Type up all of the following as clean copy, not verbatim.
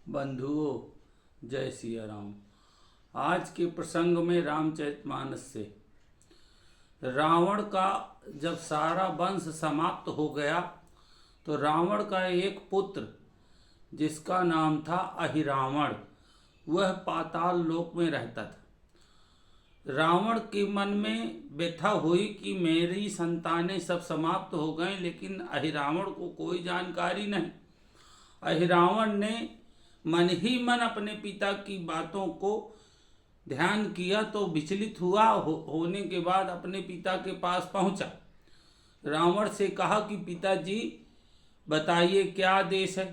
बंधुओं, जय सिया राम। आज के प्रसंग में रामचरितमानस से रावण का जब सारा वंश समाप्त हो गया तो रावण का एक पुत्र जिसका नाम था अहिरावण, वह पाताल लोक में रहता था। रावण के मन में व्यथा हुई कि मेरी संतानें सब समाप्त हो गए, लेकिन अहिरावण को कोई जानकारी नहीं। अहिरावण ने मन ही मन अपने पिता की बातों को ध्यान किया तो विचलित हुआ। होने के बाद अपने पिता के पास पहुंचा। रावण से कहा कि पिताजी बताइए क्या आदेश है।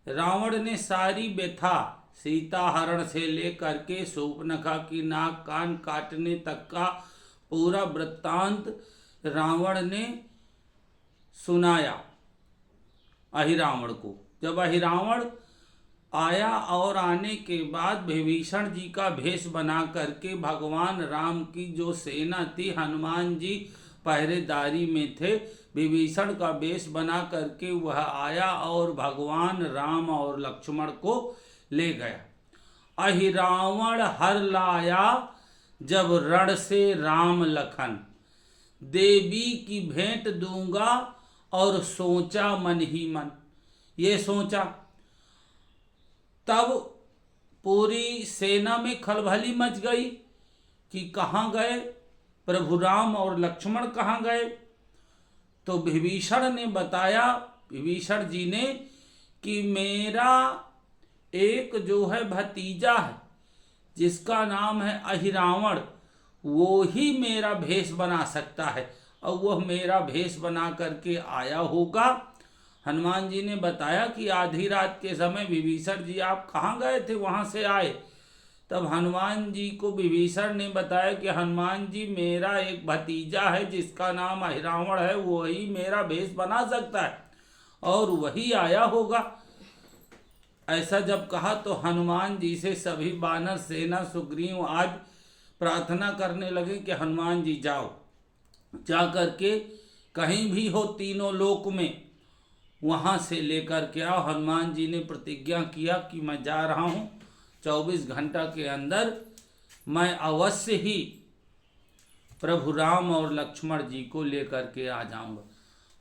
रावण ने सारी व्यथा सीता हरण से लेकर के शूर्पणखा की नाक कान काटने तक का पूरा वृत्तांत रावण ने सुनाया अहिरावण को। जब अहिरावण आया और आने के बाद विभीषण जी का भेष बना करके भगवान राम की जो सेना थी, हनुमान जी पहरेदारी में थे, विभीषण का वेश बना करके वह आया और भगवान राम और लक्ष्मण को ले गया। अहिरावण हर लाया जब रण से राम लखन, देवी की भेंट दूंगा और सोचा मन ही मन। ये सोचा। तब पूरी सेना में खलबली मच गई कि कहाँ गए प्रभु राम और लक्ष्मण, कहाँ गए। तो विभीषण ने बताया, विभीषण जी ने, कि मेरा एक जो है भतीजा है जिसका नाम है अहिरावण, वो ही मेरा भेष बना सकता है और वह मेरा भेष बना करके आया होगा। हनुमान जी ने बताया कि आधी रात के समय विभीषण जी आप कहाँ गए थे, वहाँ से आए। तब हनुमान जी को विभीषण ने बताया कि हनुमान जी मेरा एक भतीजा है जिसका नाम अहिरावण है, वही मेरा भेष बना सकता है और वही आया होगा। ऐसा जब कहा तो हनुमान जी से सभी वानर सेना सुग्रीव आज प्रार्थना करने लगे कि हनुमान जी जाओ, जा करके कहीं भी हो तीनों लोक में वहाँ से लेकर के आओ। हनुमान जी ने प्रतिज्ञा किया कि मैं जा रहा हूँ, 24 घंटा के अंदर मैं अवश्य ही प्रभु राम और लक्ष्मण जी को लेकर के आ जाऊंगा।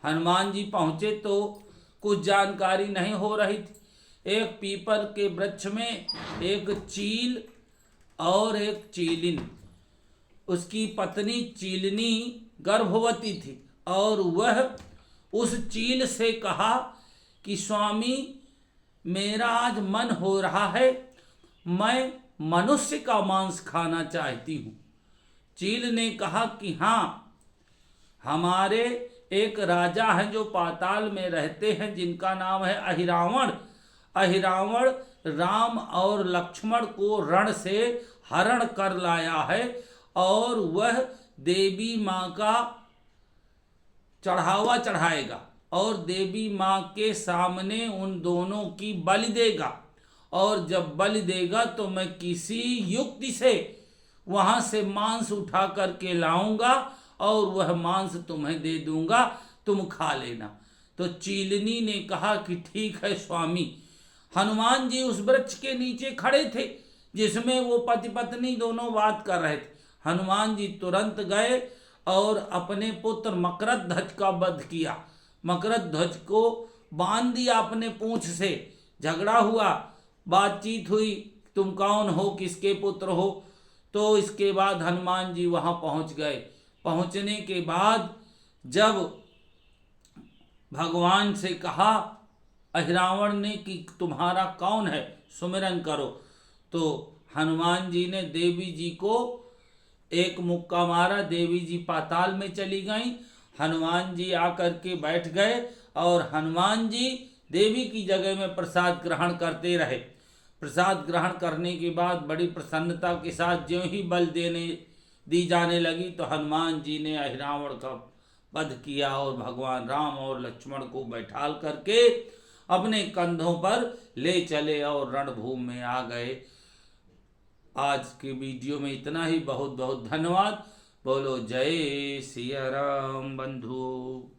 हनुमान जी पहुँचे तो कुछ जानकारी नहीं हो रही थी। एक पीपल के वृक्ष में एक चील और एक चीलिन, उसकी पत्नी चीलनी गर्भवती थी और वह उस चील से कहा कि स्वामी मेरा आज मन हो रहा है, मैं मनुष्य का मांस खाना चाहती हूँ। चील ने कहा कि हाँ, हमारे एक राजा हैं जो पाताल में रहते हैं जिनका नाम है अहिरावण। अहिरावण राम और लक्ष्मण को रण से हरण कर लाया है और वह देवी माँ का चढ़ावा चढ़ाएगा और देवी माँ के सामने उन दोनों की बलि देगा और जब बलि देगा तो मैं किसी युक्ति से वहाँ से मांस उठा करके लाऊंगा और वह मांस तुम्हें दे दूंगा, तुम खा लेना। तो चीलनी ने कहा कि ठीक है स्वामी। हनुमान जी उस वृक्ष के नीचे खड़े थे जिसमें वो पति पत्नी दोनों बात कर रहे थे। हनुमान जी तुरंत गए और अपने पुत्र मकरध्वज का वध किया। मकरध्वज को बांध दिया अपने पूंछ से। झगड़ा हुआ, बातचीत हुई, तुम कौन हो, किसके पुत्र हो। तो इसके बाद हनुमान जी वहां पहुंच गए। पहुंचने के बाद जब भगवान से कहा अहिरावण ने कि तुम्हारा कौन है, सुमिरन करो, तो हनुमान जी ने देवी जी को एक मुक्का मारा। देवी जी पाताल में चली गईं। हनुमान जी आकर के बैठ गए और हनुमान जी देवी की जगह में प्रसाद ग्रहण करते रहे। प्रसाद ग्रहण करने के बाद बड़ी प्रसन्नता के साथ ज्यों ही बल दी जाने लगी तो हनुमान जी ने अहिरावण का वध किया और भगवान राम और लक्ष्मण को बैठाल करके अपने कंधों पर ले चले और रणभूमि में आ गए। आज के वीडियो में इतना ही। बहुत बहुत धन्यवाद। बोलो जय सिया राम बंधु।